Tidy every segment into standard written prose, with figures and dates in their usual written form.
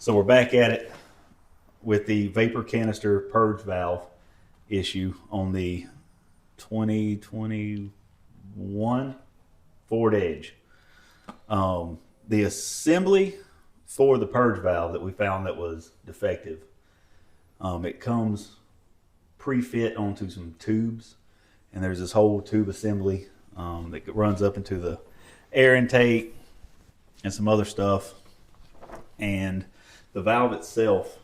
So we're back at it with the vapor canister purge valve issue on the 2021 Ford Edge. The assembly for the purge valve that we found that was defective, it comes pre-fit onto some tubes, and there's this whole tube assembly that runs up into the air intake and some other stuff, and the valve itself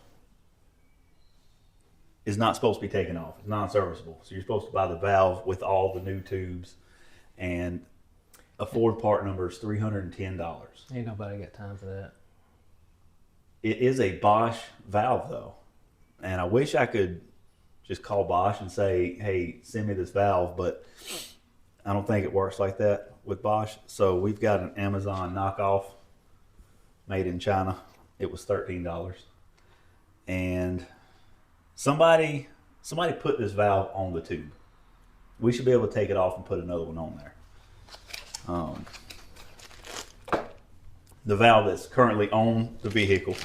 is not supposed to be taken off. It's non-serviceable. So you're supposed to buy the valve with all the new tubes, and a Ford part number is $310. Ain't nobody got time for that. It is a Bosch valve though, and I wish I could just call Bosch and say, hey, send me this valve, but I don't think it works like that with Bosch. So we've got an Amazon knockoff made in China. It was $13, and somebody put this valve on the tube. We should be able to take it off and put another one on there. The valve that's currently on the vehicle,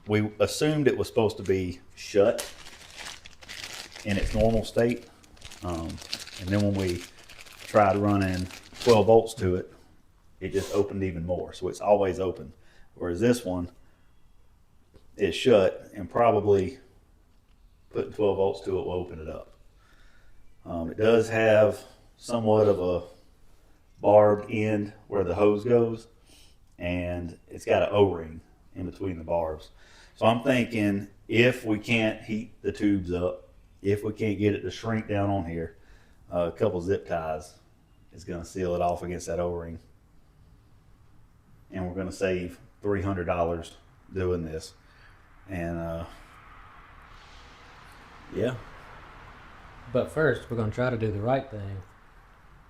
we assumed it was supposed to be shut in its normal state, and then when we tried running 12 volts to it, it just opened even more. So it's always open. Whereas this one is shut, and probably putting 12 volts to it will open it up. It does have somewhat of a barbed end where the hose goes, and it's got an O-ring in between the barbs. So I'm thinking if we can't heat the tubes up, if we can't get it to shrink down on here, a couple zip ties is going to seal it off against that O-ring. And we're going to save $300 doing this. And yeah. But first, we're going to try to do the right thing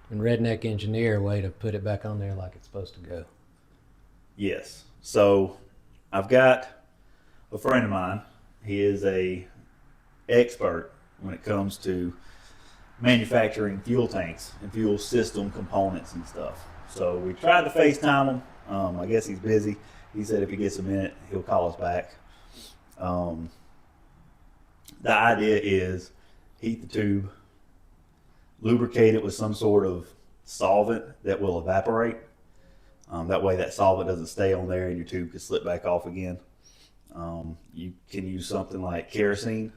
and redneck engineer a way to put it back on there like it's supposed to go. Yes. So I've got a friend of mine. He is a expert when it comes to manufacturing fuel tanks and fuel system components and stuff. So we tried to FaceTime him. I guess he's busy. He said if he gets a minute, he'll call us back. The idea is heat the tube, lubricate it with some sort of solvent that will evaporate. That way that solvent doesn't stay on there and your tube can slip back off again. You can use something like kerosene,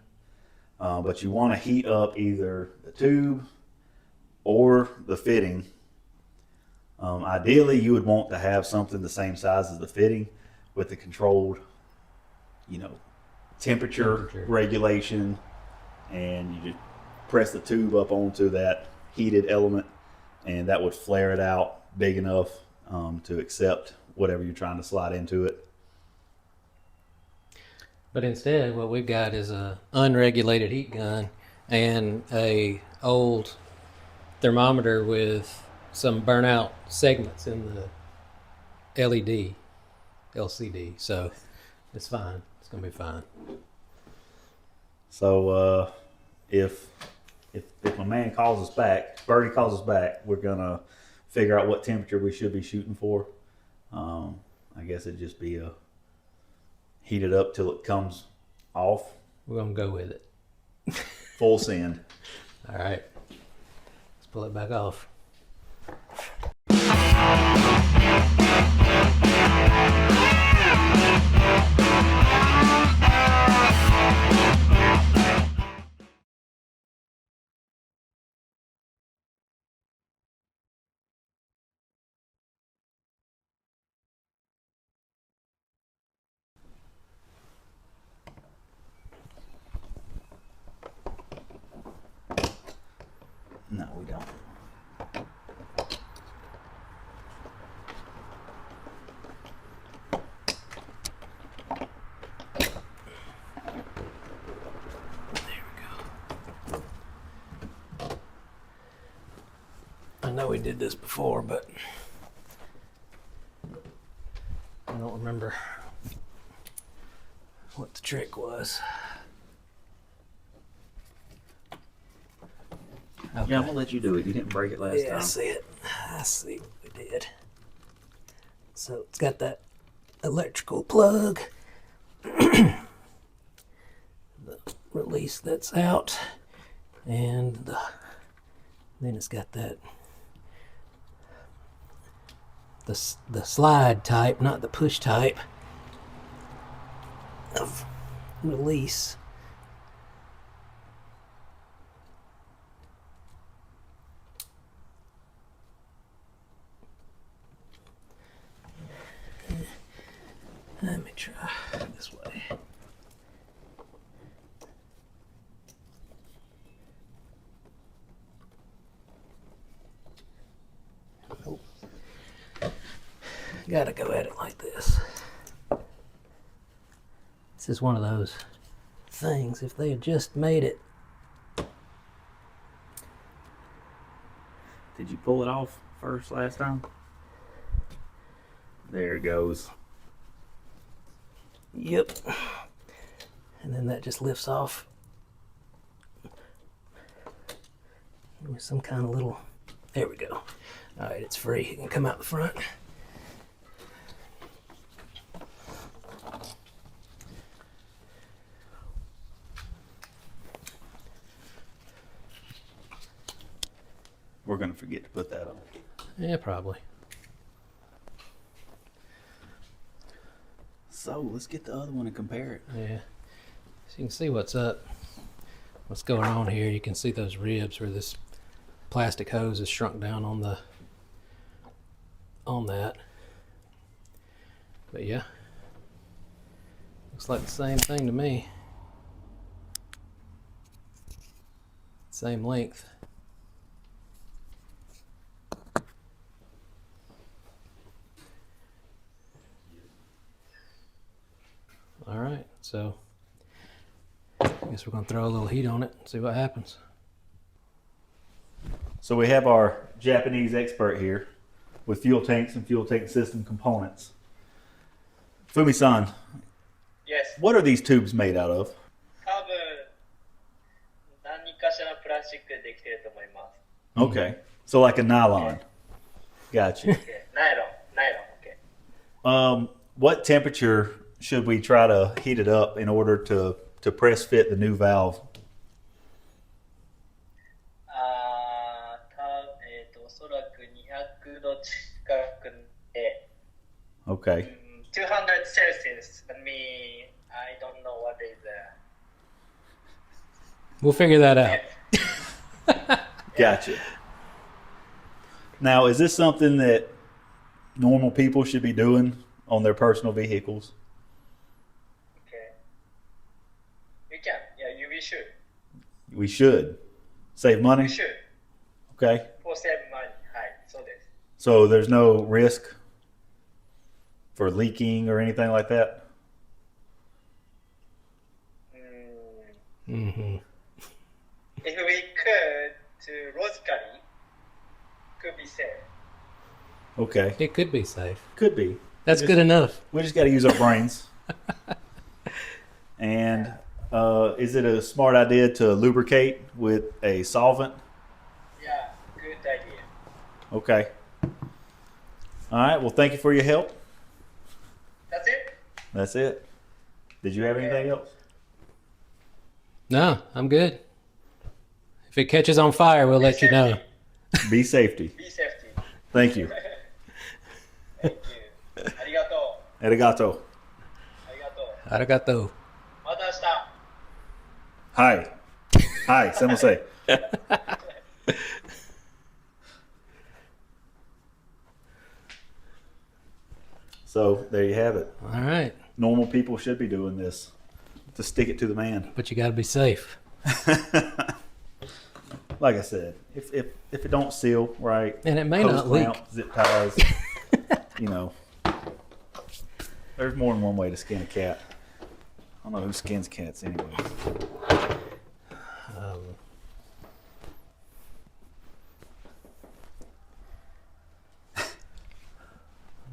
but you want to heat up either the tube or the fitting. Ideally, you would want to have something the same size as the fitting with the controlled, temperature regulation, and you just press the tube up onto that heated element, and that would flare it out big enough to accept whatever you're trying to slide into it. But instead, what we've got is a unregulated heat gun and a old thermometer with some burnout segments in the LCD. So it's fine. It's gonna be fine. So if my man calls us back, Birdie calls us back, we're gonna figure out what temperature we should be shooting for. I guess it'd just be heat it up till it comes off. We're gonna go with it. Full send. All right. Let's pull it back off. No, we don't. I know we did this before, but I don't remember what the trick was. Okay. Yeah, I'm gonna let you do it. You didn't break it last time. Yeah, I see it. I see what we did. So it's got that electrical plug. The release that's out, and then it's got that the slide type, not the push type of release. Let me try this way. Nope. Gotta go at it like this. This is one of those things, if they had just made it. Did you pull it off first last time? There it goes. Yep. And then that just lifts off with some kind of little, there we go. All right, it's free. It can come out the front. We're gonna forget to put that on. Yeah, probably. So let's get the other one and compare it. Yeah. So you can see what's up, what's going on here. You can see those ribs where this plastic hose is shrunk down on that. But yeah, looks like the same thing to me. Same length. All right, so I guess we're gonna throw a little heat on it and see what happens. So we have our Japanese expert here with fuel tanks and fuel tank system components. Fumi-san, Yes. what are these tubes made out of? 多分何かしらのプラスチックでできてると思います。 Okay, so like a nylon. Gotcha. Okay. ナイロン、OK。What temperature should we try to heat it up in order to press fit the new valve? おそらく200度近くで、Okay. 200 Celsius. I mean, I don't know what is We'll figure that out. Gotcha. Now, is this something that normal people should be doing on their personal vehicles? Okay. You can. Yeah, we should. We should. Save money? We should. Okay. For save money. はい、そうです。 So there's no risk for leaking or anything like that? Mm-hmm. If we could, to logically, could be safe. Okay. It could be safe. Could be. That's good enough. We just got to use our brains. And is it a smart idea to lubricate with a solvent? Yeah, good idea. Okay. All right. Well, thank you for your help. That's it? That's it. Did you have anything else? No, I'm good. If it catches on fire, we'll let you know. Be safety. Be safety. Thank you. Thank you. ありがとう。 Arigato. ありがとう。 Arigato. また明日。 Hi. Hi. Sensei. So there you have it. All right. Normal people should be doing this to stick it to the man. But you got to be safe. Like I said, if it don't seal right, And it may hose not leak. clamp, zip ties, you know, there's more than one way to skin a cat. I don't know who skins cats anyway.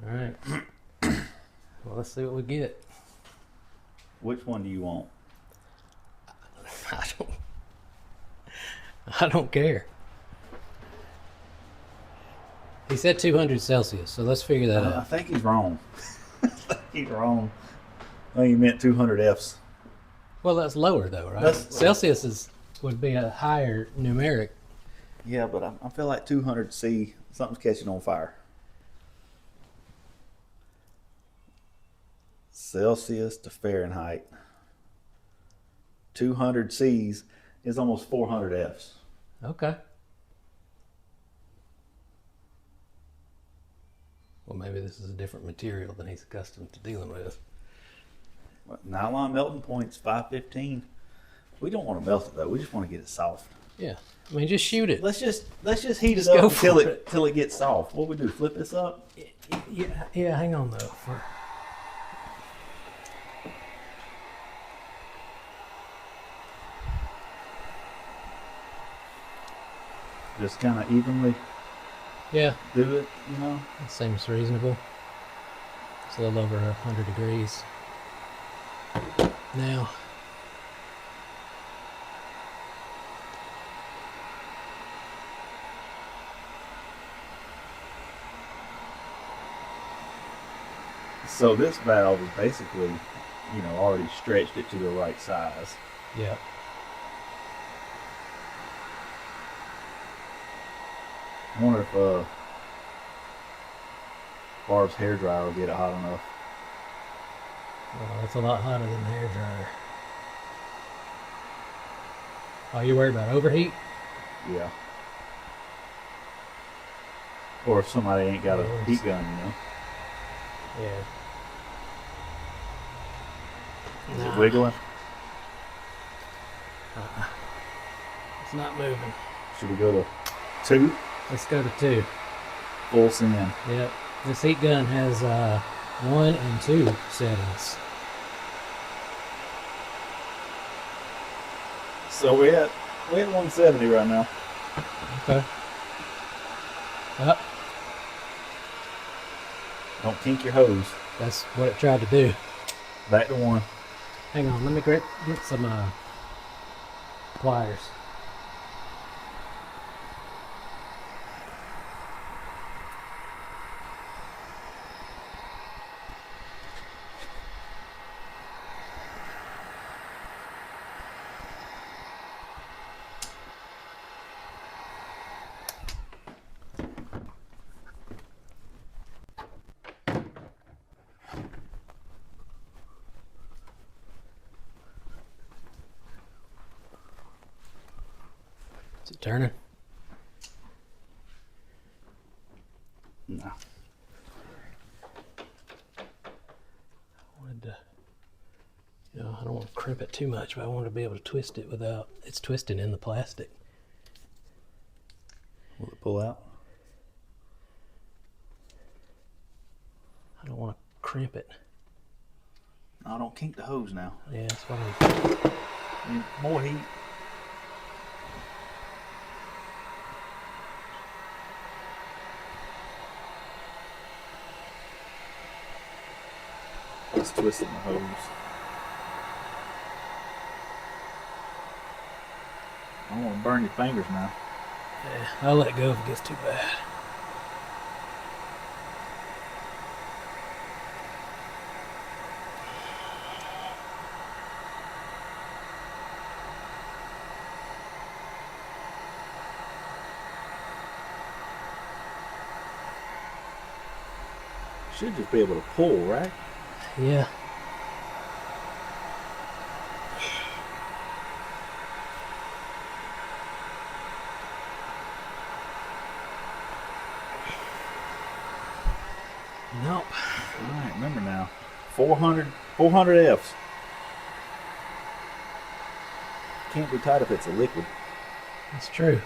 All right. Well, let's see what we get. Which one do you want? I don't care. He said 200 Celsius, so let's figure that I out. think he's wrong. Keep wrong. I think you meant 200 Fs. Well, that's lower though, right? That's- Celsius would be a higher numeric. Yeah, but I feel like 200 C, something's catching on fire. Celsius to Fahrenheit. 200 C's is almost 400 Fs. Okay. Well, maybe this is a different material than he's accustomed to dealing with. Nylon melting point's 515. We don't want to melt it though. We just want to get it soft. Yeah. I mean, just shoot it. Let's just heat Just it go up for until it. till it gets soft. What we do? Flip this up? Yeah, hang on though. Just kind of evenly Yeah, do it, you know. that seems reasonable. It's a little over 100 degrees. Now, So this valve is basically, you know, already stretched it to the right size. yeah. I wonder if Barb's hairdryer will get it hot enough. Well, it's a lot hotter than the hair dryer. Oh, you worried about overheat? Yeah. Or if somebody ain't got a heat gun, you know. Yeah. Is it wiggling? It's not moving. Should we go to 2? Let's go to 2. Full send. Yep. This heat gun has 1 and 2 settings. So we're at 170 right now. Okay. Up. Don't kink your hose. That's what it tried to do. Back to 1. Hang on, let me get some pliers. Is it turning? No. I wanted to, you know, I don't want to crimp it too much, but I wanted to be able to twist it without, it's twisting in the plastic. Will it pull out? I don't want to crimp it. No, don't kink the hose now. Yeah, that's what I'm, More heat. It's twisting the hose. I don't want to burn your fingers now. yeah, I'll let go if it gets too bad. Should just be able to pull, right? Yeah. Nope. All right, remember now. 400 Fs. Can't be tight if it's a liquid. That's true.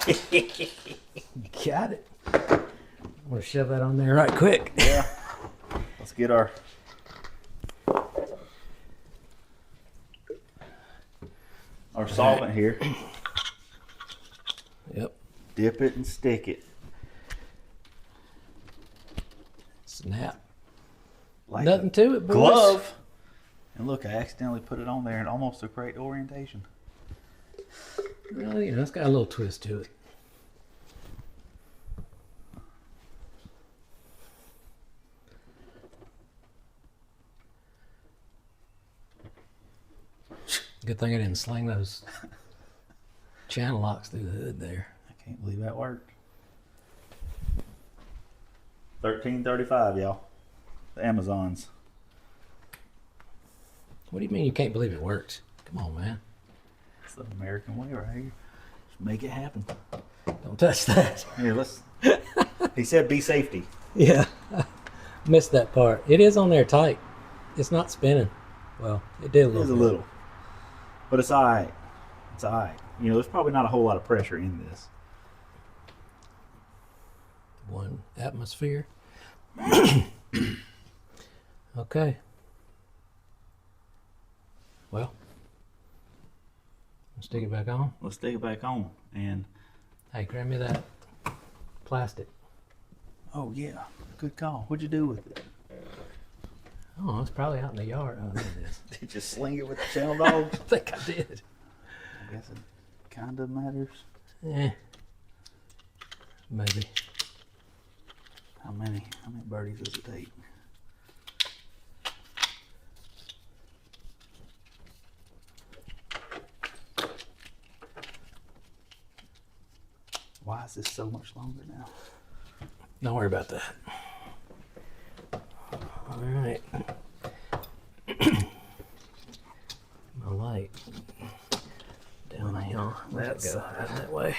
You got it. I'm gonna shove that on there right quick. Yeah. let's get our solvent here. Yep. Dip it and stick it. Snap. Like Nothing a to it, boys. glove. And look, I accidentally put it on there and almost the correct orientation. Well, you know, it's got a little twist to it. Good thing I didn't sling those channel locks through the hood there. I can't believe that worked. 13.35, y'all. The Amazons. What do you mean you can't believe it worked? Come on, man. It's the American way right here. Just make it happen. Don't touch that. Here, let's. He said be safety. Yeah. Missed that part. It is on there tight. It's not spinning. Well, it did a It little is a bit. little. But it's alright. It's alright. You know, there's probably not a whole lot of pressure in this. One atmosphere. Okay. Well, let's stick it back on. Let's stick it back on. And Hey, grab me that plastic. oh yeah, good call. What'd you do with it? Oh, it's probably out in the yard. Oh, there it is. Did you just sling it with the channel dogs? I think I did. I guess it kind of matters. Eh. Maybe. How many birdies does it take? Why is this so much longer now? Don't worry about that. All right. My light. Down the hill. Let's go that way.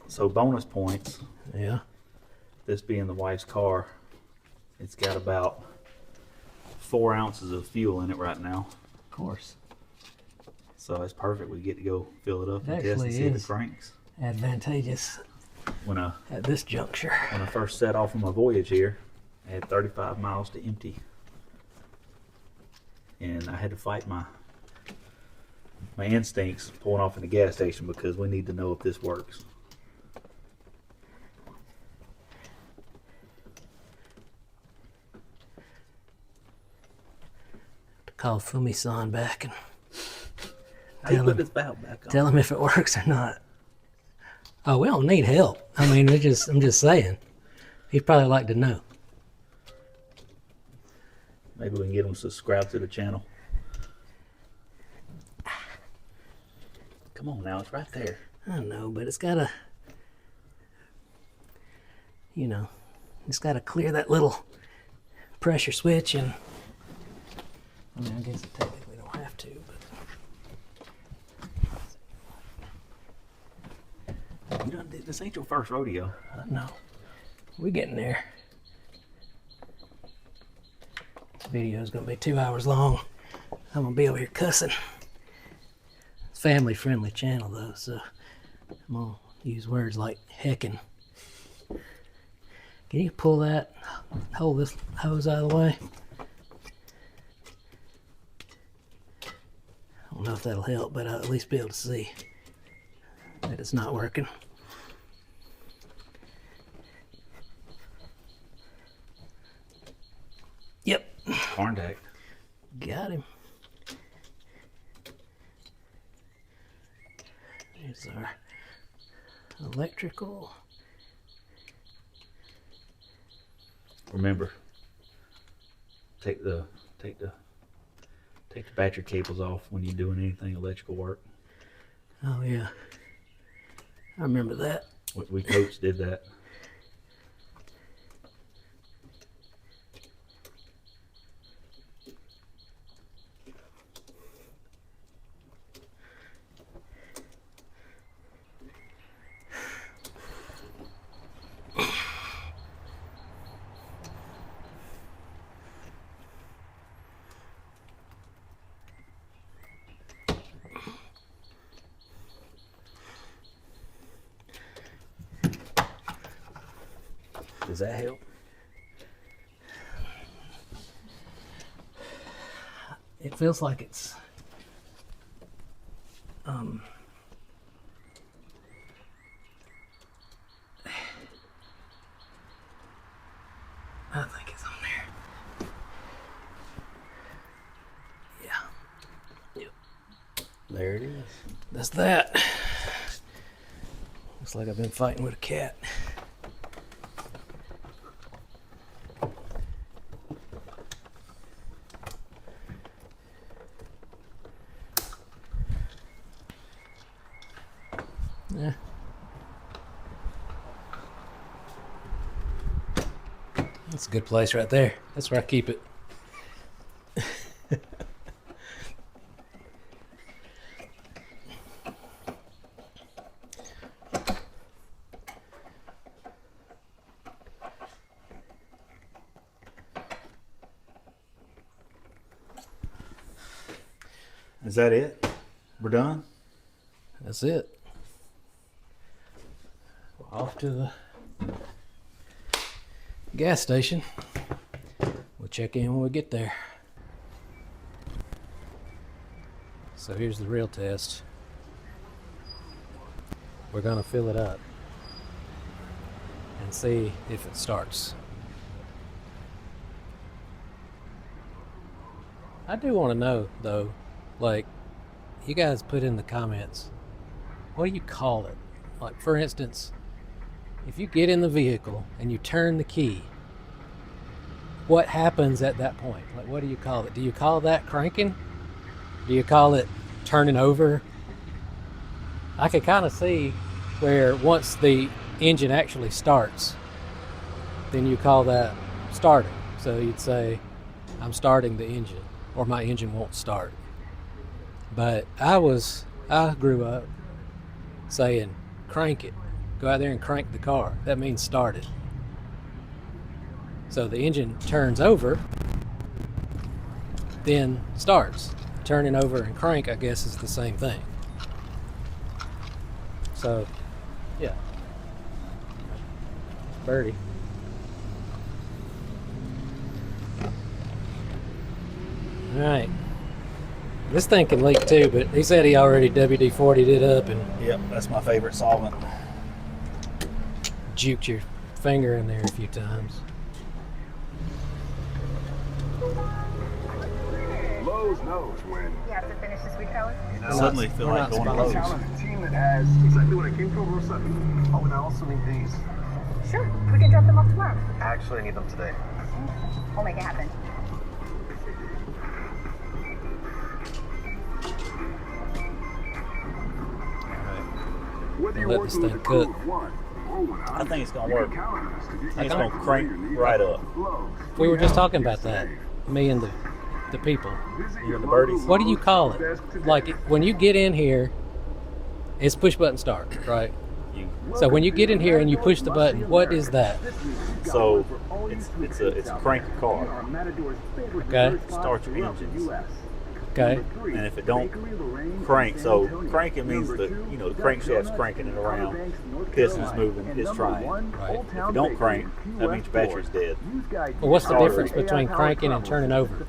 So bonus points, Yeah. this being the wife's car, it's got about 4 ounces of fuel in it right now. Of course. So it's perfect. We get to go fill it up It and test and actually see if is. it cranks. Advantageous When I at this juncture. first set off on my voyage here, I had 35 miles to empty. And I had to fight my instincts pulling off in the gas station because we need to know if this works. Call Fumi-san back and How you Tell put him. this valve back on? tell him if it works or not. Oh, we don't need help. I mean, I'm just saying. He'd probably like to know. Maybe we can get them to subscribe to the channel. Come on now, it's right there. I don't know, but it's gotta, you know, it's gotta clear that little pressure switch, and I mean, I guess it technically don't have to, but You done did this ain't your first rodeo. no, we're getting there. This video's gonna be 2 hours long. I'm gonna be over here cussing. It's a family-friendly channel though, so I'm gonna use words like heckin'. Can you pull that, hold this hose out of the way? I don't know if that'll help, but I'll at least be able to see that it's not working. Yep, Contact. got him. Here's our electrical. Remember, take the battery cables off when you're doing anything electrical work. Oh yeah, I remember that. We coach did that. Does that help? It feels like it's I think it's on there. Yeah. Yep. There it is. That's that. Looks like I've been fighting with a cat. Yeah. That's a good place right there. That's where I keep it. Is that it? We're done? That's it. Off to the gas station. We'll check in when we get there. So here's the real test. We're gonna fill it up and see if it starts. I do want to know though, like, you guys put in the comments, what do you call it? Like, for instance, if you get in the vehicle and you turn the key, what happens at that point? Like, what do you call it? Do you call that cranking? Do you call it turning over? I can kind of see where once the engine actually starts, then you call that starting. So you'd say, I'm starting the engine, or my engine won't start. But I grew up saying, crank it. Go out there and crank the car. That means start it. So the engine turns over, then starts. Turning over and crank, I guess, is the same thing. So, yeah. Birdie. All right. This thing can leak too, but he said he already WD-40'd it up and Yep, that's my favorite solvent. juked your finger in there a few times. Lowe's knows when. You have to finish this week, fellas? I suddenly feel we're like not going to sponsored. Lowe's. Challenge a team that has exactly what I came for or something. Oh, and I also need these. Sure. We can drop them off tomorrow. Actually, I need them today. We'll make it happen. Whether you're Let this working thing with a crew cook. of one or 100, I think it's gonna you can work. count on us to get I you think it's back gonna to crank where you need right to. up. Lowe's. We were just talking Help about you that, save. me and the people. Visit You your and the local birdies. What do you Lowe's call help it? desk today. Like, when you get in here, it's push button start, right? You, So when you get in here and you push the button, what is that? so it's a cranky car. Okay. Start your engines. Okay. And if it don't crank, so cranking means the crankshaft's cranking it around, piston's moving, it's trying. Right. If it don't crank, that means your battery's dead. Well, what's the Starter. difference between cranking and turning over?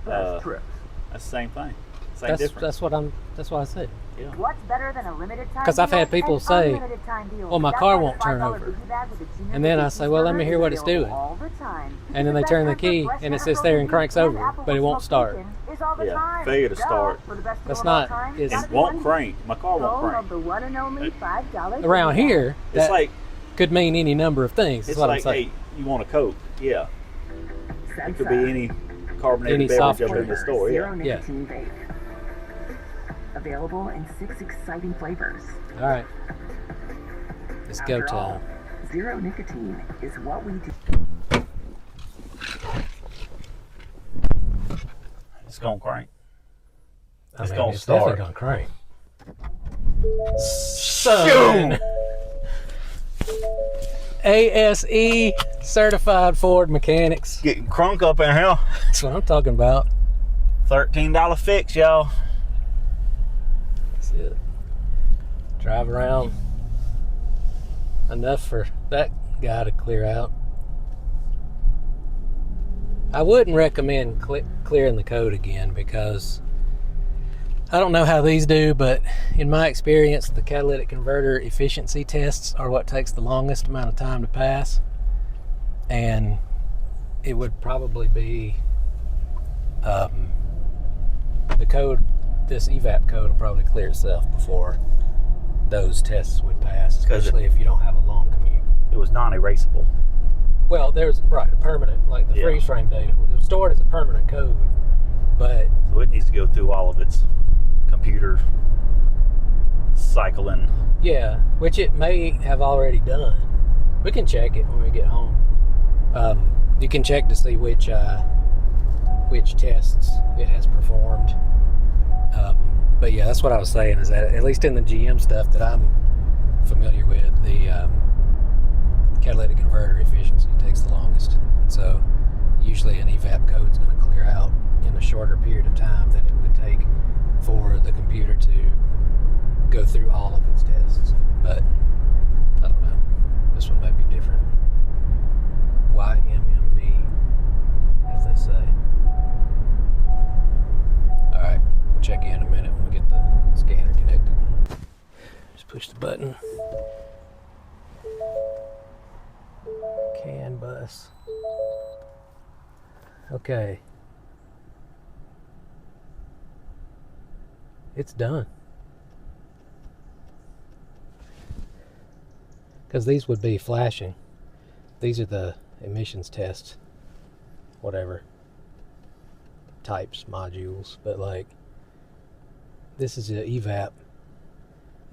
That's the same thing. Same difference. That's what I said. Yeah. What's better than a limited time 'Cause I've had deal people and say, unlimited time deals? well, my That's car why the won't turn $5 over. goodie bag with the junior And then I vacation say, well, let me burger hear what it's available doing. all the time. And then they The turn the best time key, for fresh and it hamburger sits there and beef cranks and over, apple but it won't smoked start. bacon is all the Yeah, time. failure to Duh. start. For the best That's deal of all not- time, it's- gotta It be won't one. crank. My car won't Home of crank. the one and only $5 Around goodie bag. here, It's that like could mean any number of things. Is it's what like, I'm saying. hey, you want a Coke? Yeah. It could be any carbonated Any beverage soft up in the drink. store. Zero Yeah. nicotine vape. Available in 6 exciting flavors. All right, it's go After all, time. zero nicotine is what we do. It's gonna crank. I It's mean, gonna it's start. definitely gonna crank. Son. ASE certified Ford mechanics. Getting crunk up in here. That's what I'm talking about. $13 fix, y'all. That's it. Drive around enough for that guy to clear out. I wouldn't recommend clearing the code again because I don't know how these do, but in my experience, the catalytic converter efficiency tests are what takes the longest amount of time to pass. And it would probably be the code, this EVAP code will probably clear itself before those tests would pass, especially if you don't have a long commute. It was non-erasable. Well, there's a permanent, like the freeze frame data was stored as a permanent code, but So it needs to go through all of its computer cycling. yeah, which it may have already done. We can check it when we get home. You can check to see which tests it has performed. But yeah, that's what I was saying, is that at least in the GM stuff that I'm familiar with, the catalytic converter efficiency takes the longest. And so usually an EVAP code is going to clear out in a shorter period of time than it would take for the computer to go through all of its tests. But I don't know. This one might be different. YMMV, as they say. Alright, we'll check in a minute when we get the scanner connected. Just push the button. CAN bus. Okay. It's done. Because these would be flashing. These are the emissions test, whatever, types, modules, but like, this is a EVAP,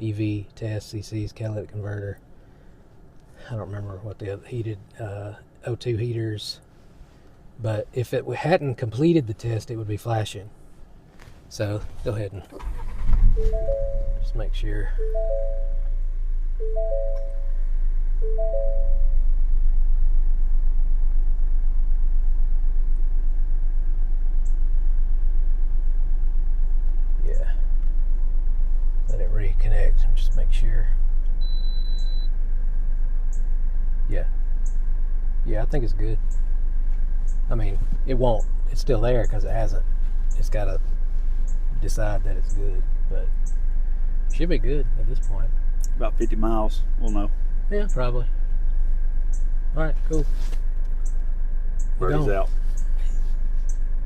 EV test, CC's catalytic converter. I don't remember what the other heated, O2 heaters, but if it hadn't completed the test, it would be flashing. So go ahead and just make sure. Yeah. Let it reconnect and just make sure. Yeah. Yeah, I think it's good. I mean, it won't. It's still there because it hasn't. It's got to decide that it's good, but it should be good at this point. About 50 miles, we'll know. Yeah, probably. All right, cool. Birdie's out.